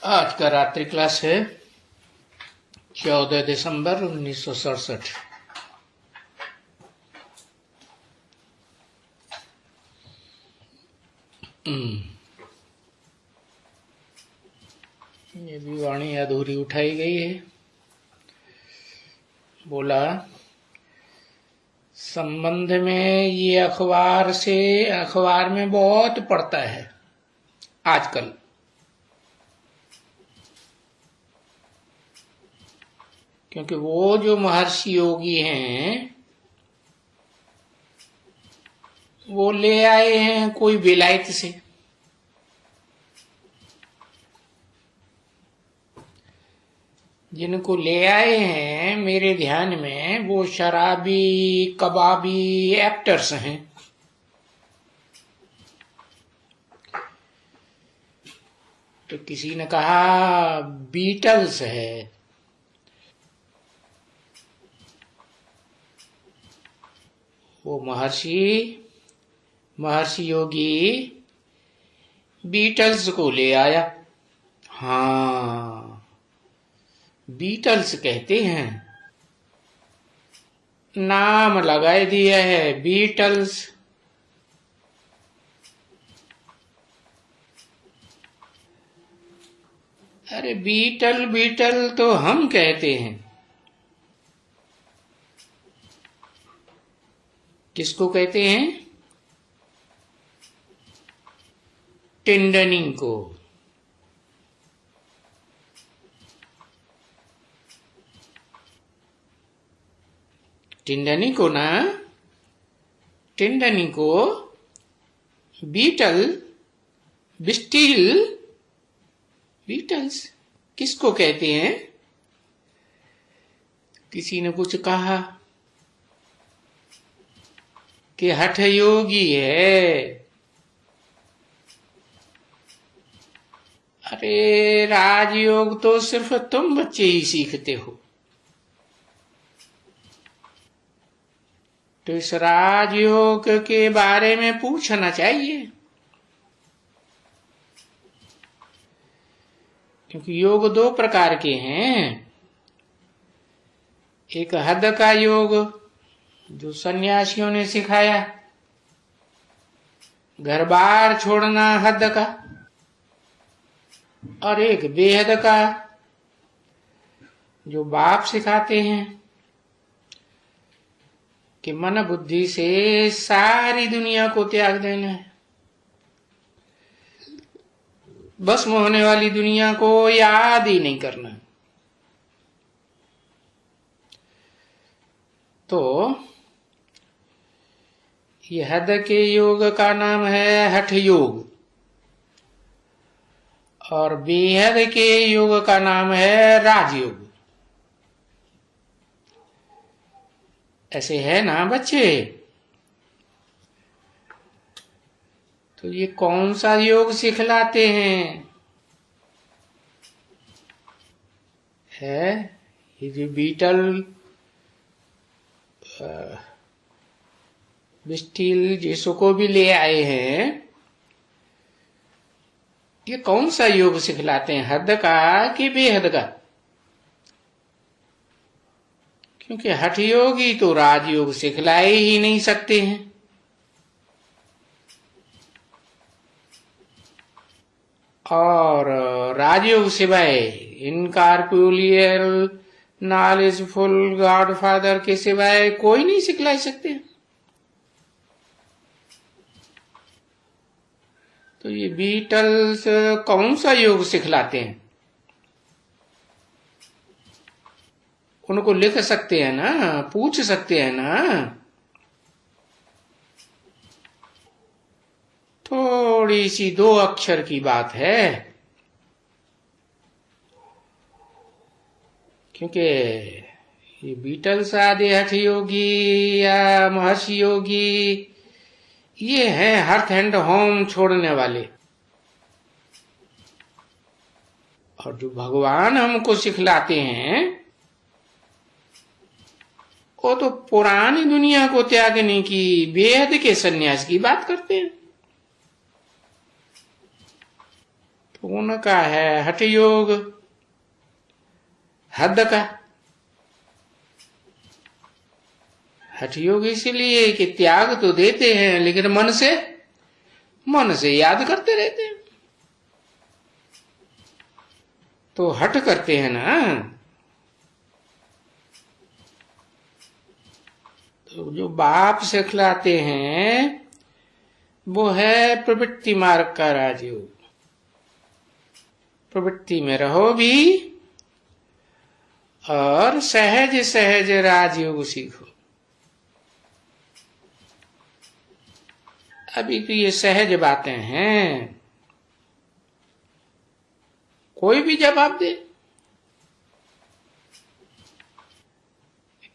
आज का रात्रि क्लास है 14 दिसंबर 1967। ये भी वाणी अधूरी उठाई गई है। बोला संबंध में ये अखबार में बहुत पड़ता है आजकल। क्योंकि वो जो महर्षि योगी हैं वो ले आए हैं कोई विलायत से। जिनको ले आए हैं मेरे ध्यान में वो शराबी कबाबी एक्टर्स हैं। तो किसी ने कहा बीटल्स है। वो महर्षि योगी बीटल्स को ले आया। हाँ, बीटल्स कहते हैं, नाम लगाए दिया है बीटल्स। अरे बीटल तो हम कहते हैं। किसको कहते हैं? टिंडनी को। टिंडनी को बीटल्स किसको कहते हैं? किसी ने कुछ कहा कि हठ योगी है। अरे राजयोग तो सिर्फ तुम बच्चे ही सीखते हो। तो इस राजयोग के बारे में पूछना चाहिए। क्योंकि योग दो प्रकार के हैं। एक हद का योग जो सन्यासियों ने सिखाया, घर बार छोड़ना हद का। और एक बेहद का जो बाप सिखाते हैं कि मन बुद्धि से सारी दुनिया को त्याग देना है। भस्म होने वाली दुनिया को याद ही नहीं करना। तो ये हद के योग का नाम है हठ योग और बेहद के योग का नाम है राजयोग। ऐसे है ना बच्चे? तो ये कौन सा योग सिखलाते हैं? है ये जो बीटल बिस्टिल जिसको भी ले आए हैं, ये कौन सा योग सिखलाते हैं? हद का कि बेहद का? क्योंकि हठ योगी तो राजयोग सिखलाए ही नहीं सकते हैं। और राजयोग सिवाय इनकॉर्पोरियल नॉलेजफुल गॉडफादर के सिवाय कोई नहीं सिखला सकते। तो ये बीटल्स कौन सा योग सिखलाते हैं? उनको लिख सकते हैं ना, पूछ सकते हैं ना। थोड़ी सी 2 अक्षर की बात है। क्योंकि ये बीटल्स आदि हठ योगी या महर्षि योगी ये हैं हर्थ एंड होम छोड़ने वाले। और जो भगवान हमको सिखलाते हैं वो तो पुरानी दुनिया को त्यागने की, बेहद के सन्यास की बात करते हैं। तो उनका है हठ योग, हद का। हठ योग इसलिए कि त्याग तो देते हैं लेकिन मन से याद करते रहते हैं, तो हठ करते हैं ना। तो जो बाप सिखलाते हैं वो है प्रवृत्ति मार्ग का राजयोग। प्रवृत्ति में रहो भी और सहज सहज राजयोग सीखो। अभी तो ये सहज बातें हैं, कोई भी जवाब दे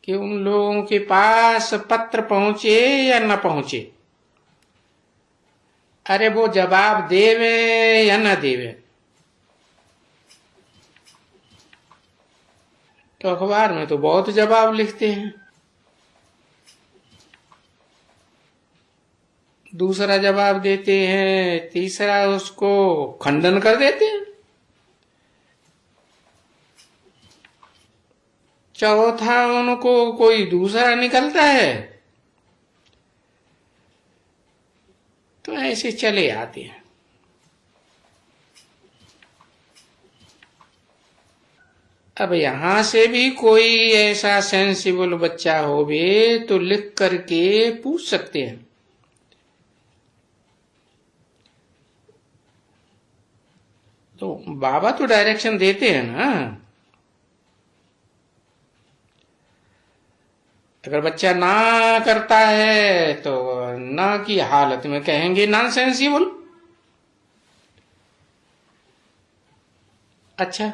कि उन लोगों के पास पत्र पहुंचे या न पहुंचे, अरे वो जवाब देवे या न देवे, तो अखबार में तो बहुत जवाब लिखते हैं, दूसरा जवाब देते हैं, तीसरा उसको खंडन कर देते हैं, चौथा उनको कोई दूसरा निकलता है, तो ऐसे चले आते हैं। अब यहां से भी कोई ऐसा सेंसिबल बच्चा होवे तो लिख करके पूछ सकते हैं। तो बाबा तो डायरेक्शन देते हैं ना। अगर बच्चा ना करता है तो ना की हालत में कहेंगे नॉनसेंसिबल। अच्छा,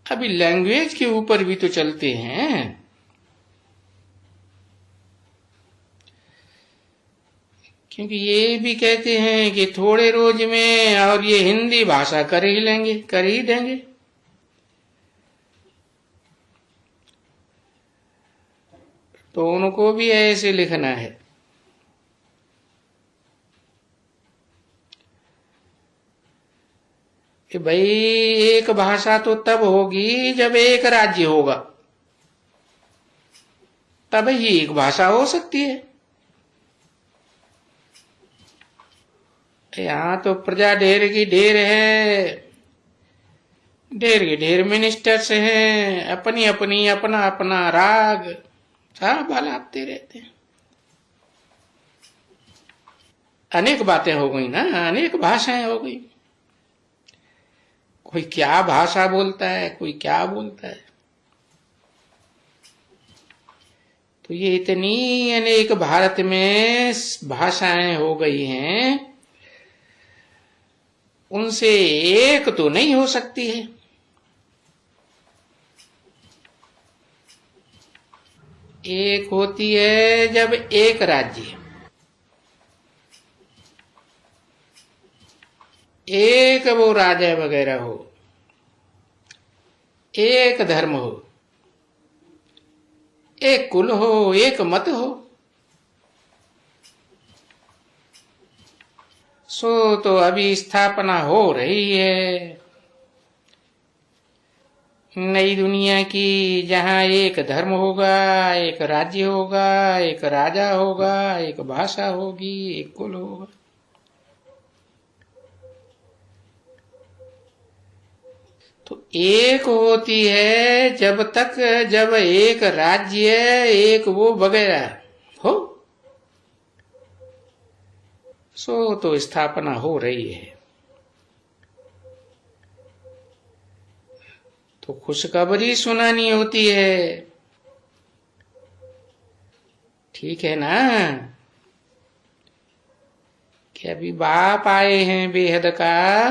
अभी लैंग्वेज के ऊपर भी तो चलते हैं। क्योंकि ये भी कहते हैं कि थोड़े रोज में और ये हिंदी भाषा कर ही लेंगे, कर ही देंगे। तो उनको भी ऐसे लिखना है। कि भाई एक भाषा तो तब होगी जब एक राज्य होगा, तब ही एक भाषा हो सकती है। यहां तो प्रजा ढेर की ढेर है, ढेर के ढेर मिनिस्टर्स हैं, अपनी अपनी अपना अपना राग सब आलापते रहते हैं। अनेक बातें हो गई ना, अनेक भाषाएं हो गई। कोई क्या भाषा बोलता है, कोई क्या बोलता है। तो ये इतनी अनेक भारत में भाषाएं हो गई हैं, उनसे एक तो नहीं हो सकती है। एक होती है जब एक राज्य, एक वो राजा वगैरह हो, एक धर्म हो, एक कुल हो, एक मत हो। सो तो अभी स्थापना हो रही है नई दुनिया की, जहां एक धर्म होगा, एक राज्य होगा, एक राजा होगा, एक भाषा होगी, एक कुल होगा। तो एक होती है जब एक राज्य, एक वो वगैरह हो। सो तो स्थापना हो रही है। तो खुशखबरी सुनानी होती है, ठीक है ना। कि अभी बाप आए हैं बेहद का,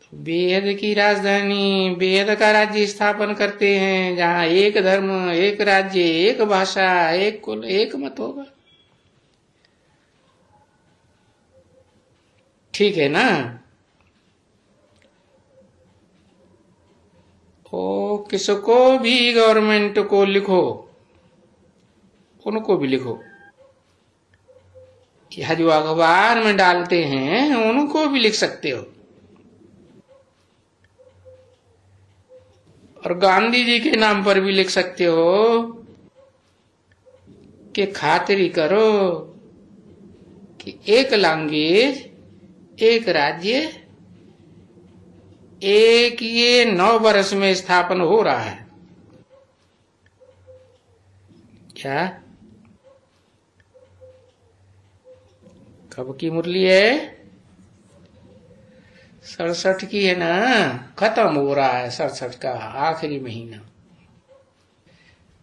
तो बेहद की राजधानी, बेहद का राज्य स्थापन करते हैं, जहां एक धर्म, एक राज्य, एक भाषा, एक कुल, एक मत होगा। ठीक है ना। ओ किसको भी गवर्नमेंट को लिखो, उनको भी लिखो यह जो अखबार में डालते हैं उनको भी लिख सकते हो। और गांधी जी के नाम पर भी लिख सकते हो कि खातिरी करो कि एक लैंग्वेज, एक राज्य, एक ये 9 वर्ष में स्थापन हो रहा है। क्या कब की मुरली है? 67 की है ना, खत्म हो रहा है 67 का आखिरी महीना।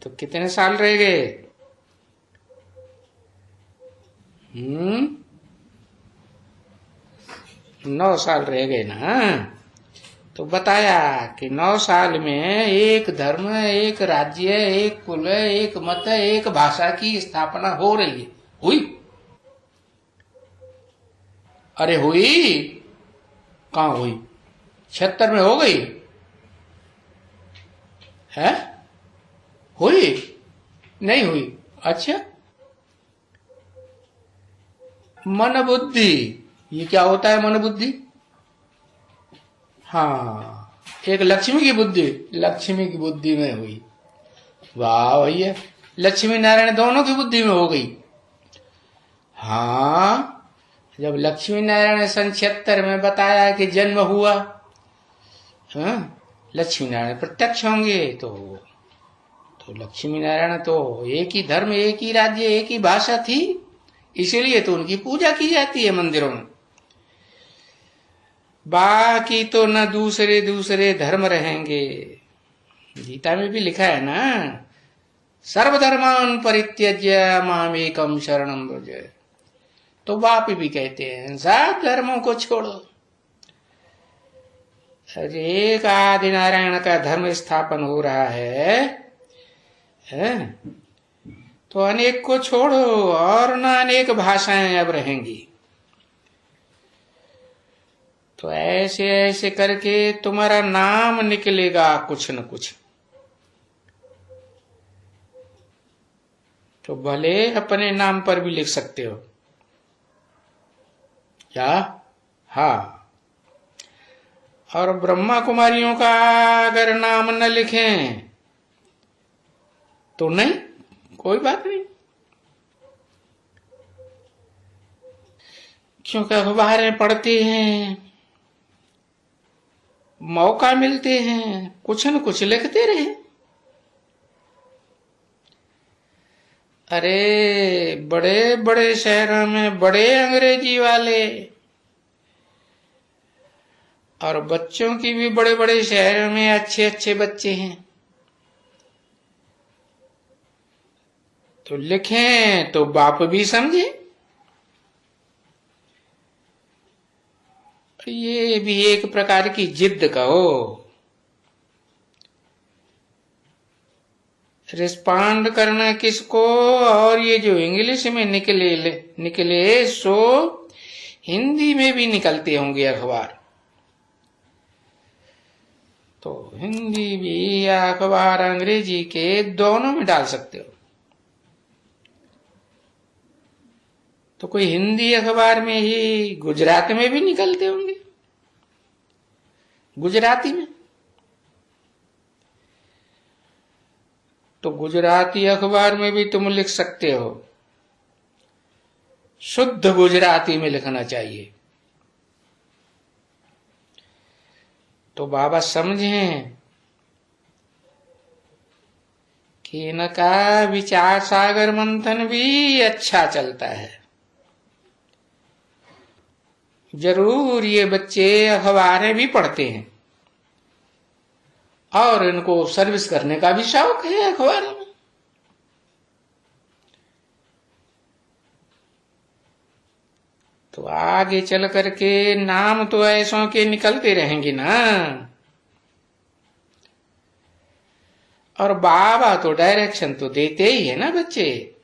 तो कितने साल रह गए? 9 साल रह गए ना। तो बताया कि 9 साल में एक धर्म, एक राज्य, एक कुल, एक मत, एक भाषा की स्थापना हो रही है। हुई? अरे हुई? कहां हुई? 76 में हो गई है? हुई? नहीं हुई? अच्छा, मन बुद्धि, ये क्या होता है मन बुद्धि? हाँ, एक लक्ष्मी की बुद्धि, लक्ष्मी की बुद्धि में हुई। वाह भैया, लक्ष्मी नारायण दोनों की बुद्धि में हो गई। हाँ, जब लक्ष्मी नारायण सन 76 में बताया कि जन्म हुआ, हाँ, लक्ष्मी नारायण प्रत्यक्ष होंगे, तो लक्ष्मी नारायण तो एक ही धर्म, एक ही राज्य, एक ही भाषा थी, इसीलिए तो उनकी पूजा की जाती है मंदिरों में। बाकी तो न दूसरे दूसरे धर्म रहेंगे। गीता में भी लिखा है ना, सर्वधर्मान परित्यज्य मामेकम शरणम व्रज। तो बाप भी कहते हैं सब धर्मों को छोड़ो। एक आदि नारायण का धर्म स्थापन हो रहा है, तो अनेक को छोड़ो और न अनेक भाषाएं अब रहेंगी। तो ऐसे ऐसे करके तुम्हारा नाम निकलेगा कुछ न कुछ। तो भले अपने नाम पर भी लिख सकते हो क्या? हाँ। और ब्रह्मा कुमारियों का अगर नाम न लिखें तो नहीं, कोई बात नहीं, क्योंकि अखबारें पढ़ते हैं, मौका मिलते हैं, कुछ न कुछ लिखते रहे। अरे बड़े बड़े शहरों में बड़े अंग्रेजी वाले, और बच्चों की भी बड़े बड़े शहरों में अच्छे अच्छे बच्चे हैं। तो लिखें तो बाप भी समझे। ये भी एक प्रकार की जिद कहो। रिस्पॉन्ड करना किसको? और ये जो इंग्लिश में निकले सो हिंदी में भी निकलते होंगे अखबार। तो हिंदी भी या अखबार अंग्रेजी के दोनों में डाल सकते हो। तो कोई हिंदी अखबार में ही गुजरात में भी निकलते होंगे, गुजराती में। तो गुजराती अखबार में भी तुम लिख सकते हो। शुद्ध गुजराती में लिखना चाहिए। तो बाबा समझें कि इनका विचार सागर मंथन भी अच्छा चलता है। जरूर ये बच्चे अखबारें भी पढ़ते हैं और इनको सर्विस करने का भी शौक है अखबारों में। तो आगे चल करके नाम तो ऐसों के निकलते रहेंगे ना। और बाबा तो डायरेक्शन तो देते ही है ना बच्चे,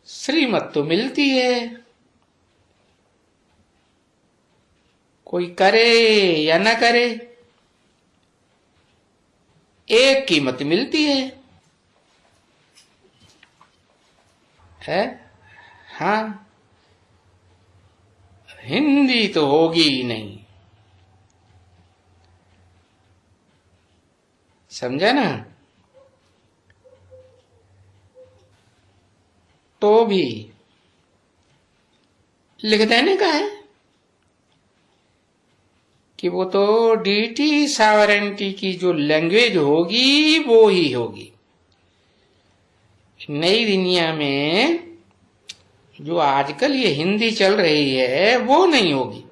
श्रीमत तो मिलती है। कोई करे या न करे, एक कीमत मिलती है? हाँ, हिंदी तो होगी ही नहीं, समझा ना। तो भी लिख देने का है कि वो तो डीटी सॉवरेंटी की जो लैंग्वेज होगी वो ही होगी। नई दुनिया में जो आजकल ये हिंदी चल रही है वो नहीं होगी।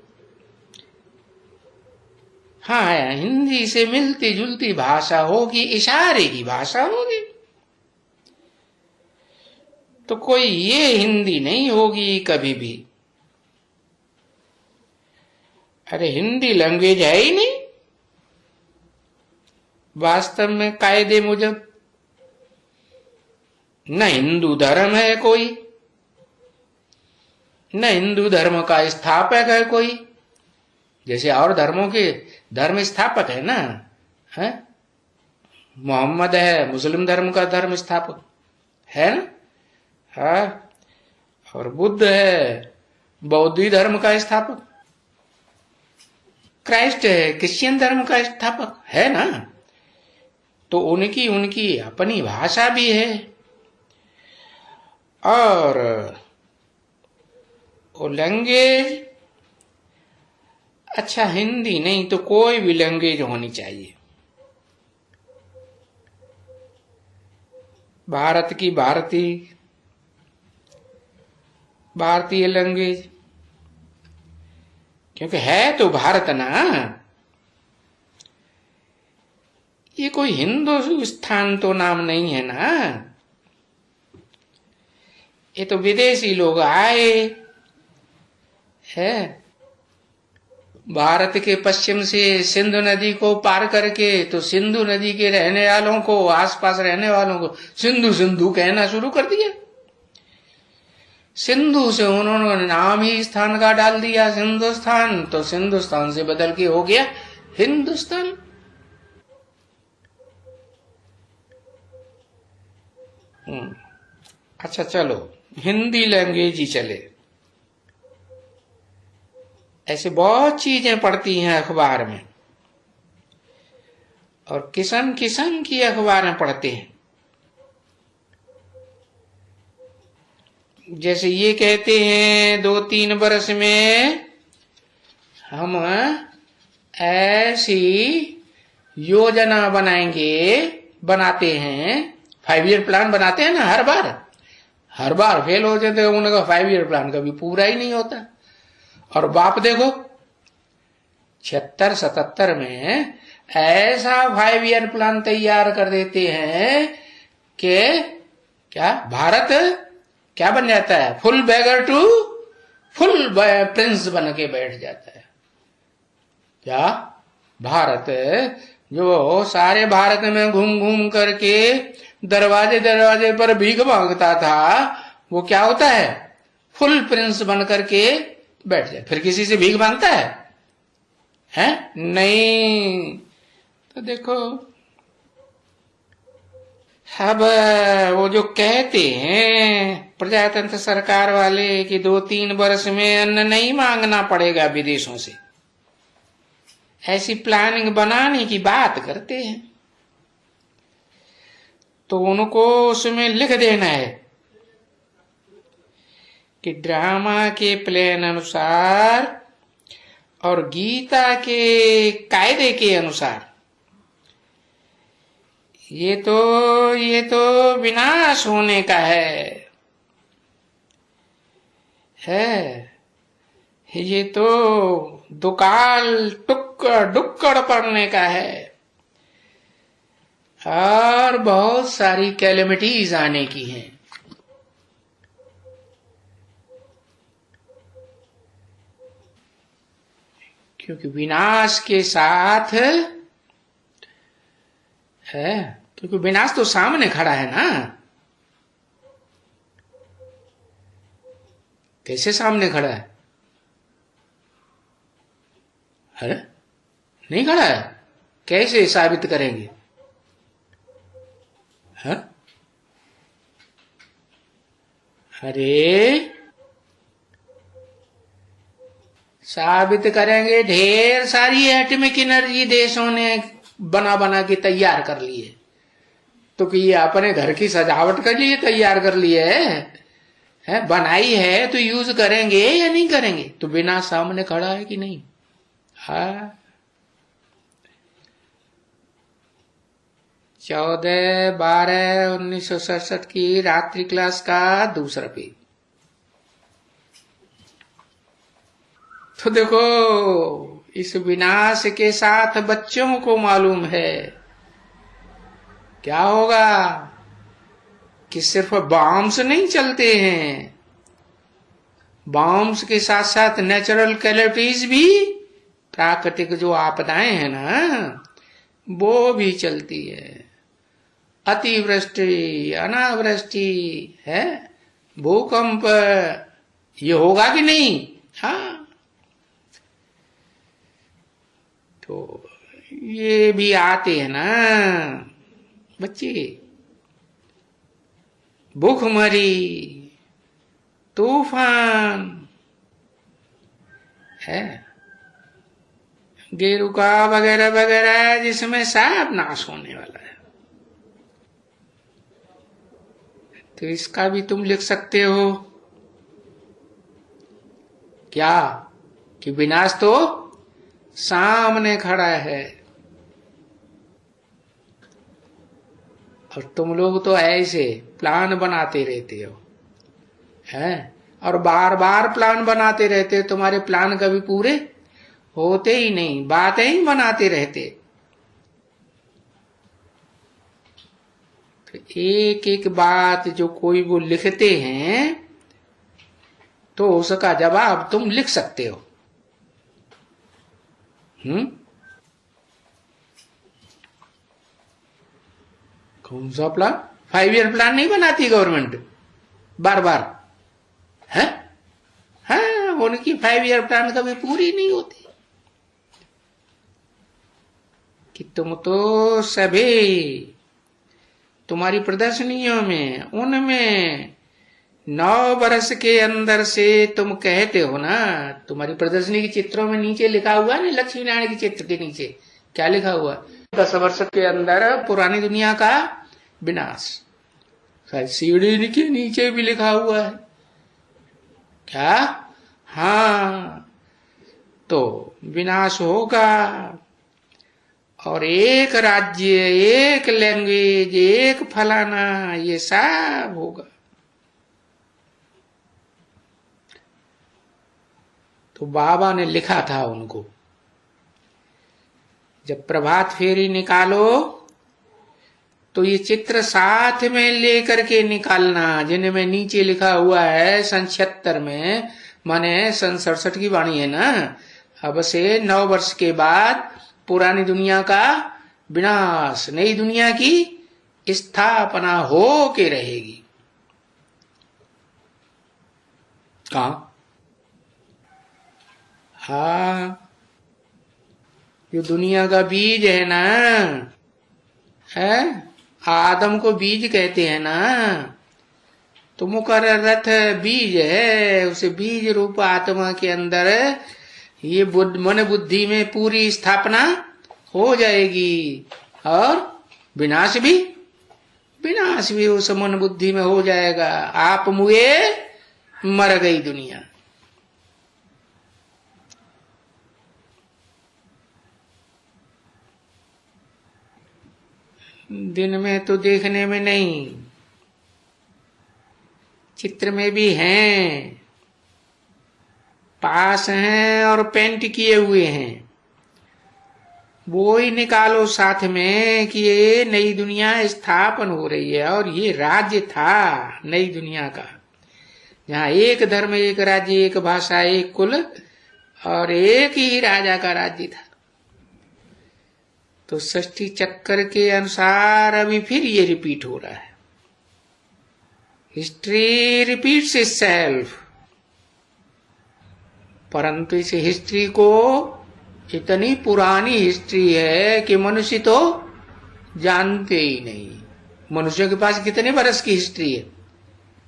हाँ, हिंदी से मिलती जुलती भाषा होगी, इशारे की भाषा होगी। तो कोई ये हिंदी नहीं होगी कभी भी। अरे हिंदी लैंग्वेज है ही नहीं वास्तव में, कायदे मुजब। न हिंदू धर्म है कोई, न हिंदू धर्म का स्थापक है कोई। जैसे और धर्मों के धर्म स्थापक है ना, है मोहम्मद है मुस्लिम धर्म का धर्म स्थापक है ना, हाँ, और बुद्ध है बौद्ध धर्म का स्थापक, क्राइस्ट है क्रिश्चियन धर्म का स्थापक है ना। तो उनकी उनकी अपनी भाषा भी है, और वो लैंग्वेज, अच्छा हिंदी नहीं तो कोई भी लैंग्वेज होनी चाहिए। भारत की भारतीय लैंग्वेज, क्योंकि है तो भारत ना, ये कोई हिंदुस्तान तो नाम नहीं है ना। ये तो विदेशी लोग आए है, भारत के पश्चिम से सिंधु नदी को पार करके, तो सिंधु नदी के रहने वालों को, आसपास रहने वालों को सिंधु सिंधु कहना शुरू कर दिया। सिंधु से उन्होंने नाम ही स्थान का डाल दिया हिंदुस्तान, तो हिंदुस्तान से बदल के हो गया हिंदुस्तान। अच्छा चलो हिंदी लैंग्वेज ही चले। ऐसे बहुत चीजें पढ़ती हैं अखबार में, और किस्म किस्म की अखबारें पढ़ते हैं। जैसे ये कहते हैं 2-3 वर्ष में हम ऐसी योजना बनाते हैं, 5 ईयर प्लान बनाते हैं ना, हर बार फेल हो जाते हैं। उनका 5 ईयर प्लान कभी पूरा ही नहीं होता। और बाप देखो 76-77 में ऐसा 5 ईयर प्लान तैयार कर देते हैं कि क्या भारत क्या बन जाता है, full beggar to full prince बन के बैठ जाता है। क्या भारत जो सारे भारत में घूम घूम करके दरवाजे पर भीख मांगता था, वो क्या होता है, फुल प्रिंस बन करके बैठ जाए। फिर किसी से भीख मांगता है नहीं। तो देखो अब वो जो कहते हैं प्रजातंत्र सरकार वाले कि 2-3 वर्ष में अन्न नहीं मांगना पड़ेगा विदेशों से, ऐसी प्लानिंग बनाने की बात करते हैं, तो उनको उसमें लिख देना है कि ड्रामा के प्लान अनुसार और गीता के कायदे के अनुसार ये तो विनाश होने का है, ये तो दुकाल डुक्कड़ पड़ने का है, और बहुत सारी कैलेमिटीज आने की हैं। क्योंकि विनाश के साथ है, क्योंकि विनाश तो सामने खड़ा है ना। कैसे सामने खड़ा है? अरे नहीं खड़ा है, कैसे साबित करेंगे? है? अरे साबित करेंगे। ढेर सारी एटॉमिक एनर्जी देशों ने बना बना के तैयार कर ली है, तो कि ये अपने घर की सजावट के लिए तैयार कर ली है बनाई है, तो यूज करेंगे या नहीं करेंगे? तो बिना सामने खड़ा है कि नहीं? हाँ 14/12/1967 की रात्रि क्लास का दूसरा पेज। तो देखो, इस विनाश के साथ बच्चों को मालूम है क्या होगा, कि सिर्फ बॉम्ब्स नहीं चलते हैं, बॉम्ब्स के साथ साथ नेचुरल कैलेमिटीज भी, प्राकृतिक जो आपदाएं हैं ना, वो भी चलती है। अतिवृष्टि, अनावृष्टि है, भूकंप, ये होगा कि नहीं? हाँ, तो ये भी आते हैं ना बच्चे। भूखमरी, तूफान है, गेरुका वगैरह वगैरह, जिसमें सब नाश होने वाला है। तो इसका भी तुम लिख सकते हो क्या, कि विनाश तो सामने खड़ा है। और तुम लोग तो ऐसे प्लान बनाते रहते हो हैं, और बार बार प्लान बनाते रहते हो, तुम्हारे प्लान कभी पूरे होते ही नहीं, बातें ही बनाते रहते। तो एक एक बात जो कोई वो लिखते हैं, तो उसका जवाब तुम लिख सकते हो। कौन सा प्लान? 5 ईयर प्लान नहीं बनाती गवर्नमेंट बार बार, है? हाँ, उनकी 5 ईयर प्लान कभी पूरी नहीं होती। कि तुम तो सभी तुम्हारी प्रदर्शनियों में, उनमें 9 वर्ष के अंदर से तुम कहते हो ना, तुम्हारी प्रदर्शनी के चित्रों में नीचे लिखा हुआ है ना, लक्ष्मी नारायण के चित्र के नीचे क्या लिखा हुआ? 10 वर्ष के अंदर पुरानी दुनिया का विनाश। शायद सीढ़ी के नीचे भी लिखा हुआ है क्या? हाँ, तो विनाश होगा, और एक राज्य, एक लैंग्वेज, एक फलाना, ये सब होगा। तो बाबा ने लिखा था उनको, जब प्रभात फेरी निकालो तो ये चित्र साथ में लेकर के निकालना, जिनमें नीचे लिखा हुआ है सन 76 में, माने सन 67 की वाणी है ना, अब से 9 वर्ष के बाद पुरानी दुनिया का विनाश, नई दुनिया की स्थापना हो के रहेगी। कहा? हाँ, जो दुनिया का बीज है ना, है, आदम को बीज कहते हैं ना, तो मुकर्ररथ बीज है, उसे बीज रूप आत्मा के अंदर ये मन बुद्धि में पूरी स्थापना हो जाएगी, और विनाश भी उस मन बुद्धि में हो जाएगा। आप मुए, मर गई दुनिया। दिन में तो देखने में नहीं, चित्र में भी हैं, पास हैं और पेंट किए हुए हैं। वो ही निकालो साथ में कि ये नई दुनिया स्थापन हो रही है, और ये राज्य था नई दुनिया का, जहाँ एक धर्म, एक राज्य, एक भाषा, एक कुल, और एक ही राजा का राज्य था। तो षष्ठी चक्कर के अनुसार अभी फिर ये रिपीट हो रहा है। हिस्ट्री रिपीट्स इटसेल्फ, परंतु इस हिस्ट्री को, इतनी पुरानी हिस्ट्री है कि मनुष्य तो जानते ही नहीं। मनुष्यों के पास कितने वर्ष की हिस्ट्री है?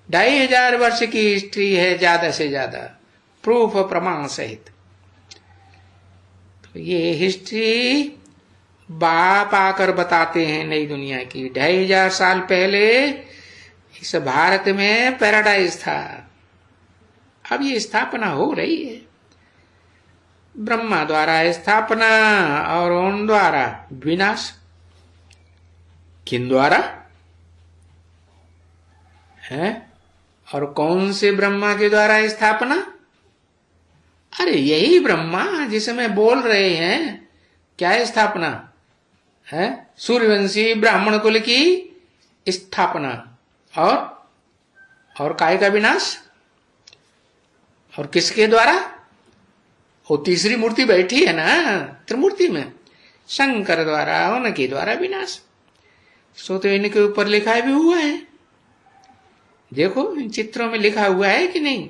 2500 वर्ष की हिस्ट्री है ज्यादा से ज्यादा, प्रूफ प्रमाण सहित। ये हिस्ट्री बाप आकर बताते हैं नई दुनिया की। 2500 साल पहले इस भारत में पैराडाइज था, अब ये स्थापना हो रही है। ब्रह्मा द्वारा स्थापना और उन द्वारा विनाश। किन द्वारा है? और कौन से ब्रह्मा के द्वारा स्थापना? अरे यही ब्रह्मा जिसमें बोल रहे हैं। क्या है स्थापना? है सूर्यवंशी ब्राह्मण कुल की स्थापना और काय का विनाश। और किसके द्वारा? वो तीसरी मूर्ति बैठी है ना त्रिमूर्ति में, शंकर द्वारा, उनके द्वारा विनाश। सो तो इनके ऊपर लिखा भी हुआ है, देखो इन चित्रों में लिखा हुआ है कि नहीं।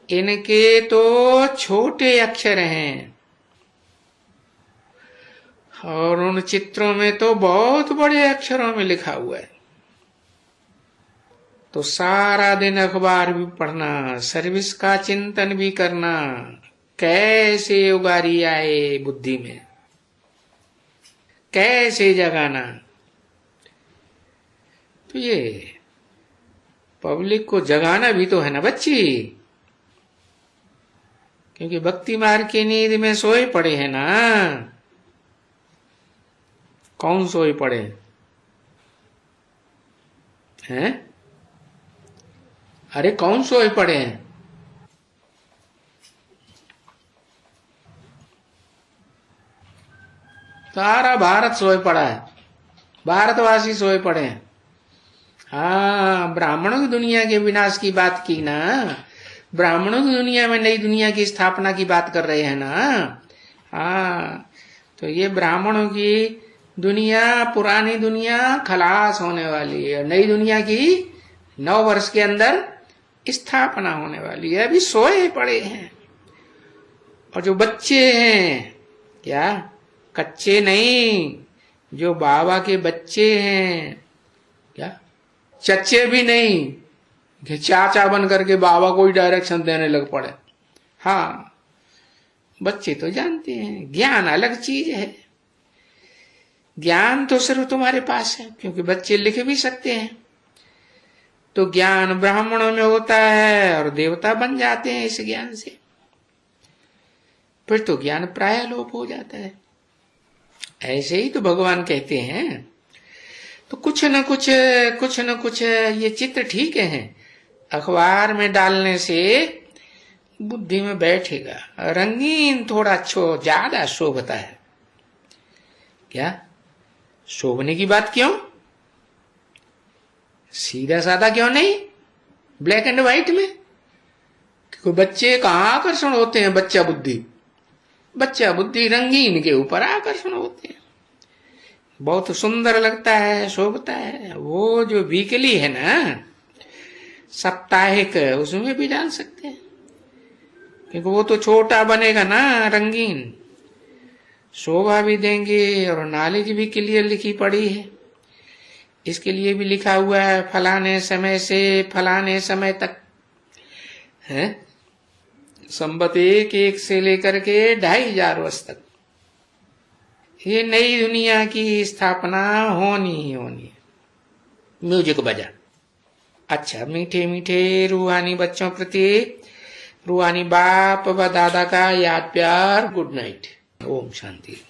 इनके तो छोटे अक्षर हैं और उन चित्रों में तो बहुत बड़े अक्षरों में लिखा हुआ है। तो सारा दिन अखबार भी पढ़ना, सर्विस का चिंतन भी करना, कैसे उगारी आए बुद्धि में, कैसे जगाना। तो ये पब्लिक को जगाना भी तो है ना बच्ची, क्योंकि भक्ति मार्ग की नींद में सोए पड़े हैं ना। कौन सोए पड़े हैं? अरे कौन सोए पड़े हैं? सारा भारत सोए पड़ा है, भारतवासी सोए पड़े हैं। हाँ, ब्राह्मणों की दुनिया के विनाश की बात की ना, ब्राह्मणों की दुनिया में नई दुनिया की स्थापना की बात कर रहे हैं ना। हाँ, तो ये ब्राह्मणों की दुनिया, पुरानी दुनिया खलास होने वाली है, नई दुनिया की 9 वर्ष के अंदर स्थापना होने वाली है। अभी सोए पड़े हैं। और जो बच्चे हैं, क्या कच्चे नहीं, जो बाबा के बच्चे हैं, क्या चच्चे भी नहीं कि चाचा बन करके बाबा को ही डायरेक्शन देने लग पड़े। हाँ, बच्चे तो जानते हैं ज्ञान अलग चीज है। ज्ञान तो सिर्फ तुम्हारे पास है, क्योंकि बच्चे लिख भी सकते हैं। तो ज्ञान ब्राह्मणों में होता है और देवता बन जाते हैं इस ज्ञान से। फिर तो ज्ञान प्राय लोप हो जाता है। ऐसे ही तो भगवान कहते हैं। तो कुछ न कुछ ये चित्र ठीक है, अखबार में डालने से बुद्धि में बैठेगा। रंगीन थोड़ा ज्यादा शोभता है। क्या शोभने की बात क्यों? सीधा साधा क्यों नहीं ब्लैक एंड व्हाइट में? क्योंकि बच्चे कहाँ आकर्षण होते हैं? बच्चा बुद्धि रंगीन के ऊपर आकर्षण होते हैं। बहुत सुंदर लगता है, शोभता है। वो जो वीकली है ना, साप्ताहिक, उसमें भी डाल सकते हैं, क्योंकि वो तो छोटा बनेगा ना, रंगीन, शोभा भी देंगे और नॉलेज भी क्लियर लिखी पड़ी है। इसके लिए भी लिखा हुआ है फलाने समय से फलाने समय तक है, संबत 1 से लेकर के 2500 वर्ष तक ये नई दुनिया की स्थापना होनी ही होनी है। म्यूजिक बजा। अच्छा, मीठे मीठे रूहानी बच्चों प्रति रूहानी बाप व दादा का याद प्यार। Good night. ओम शांति।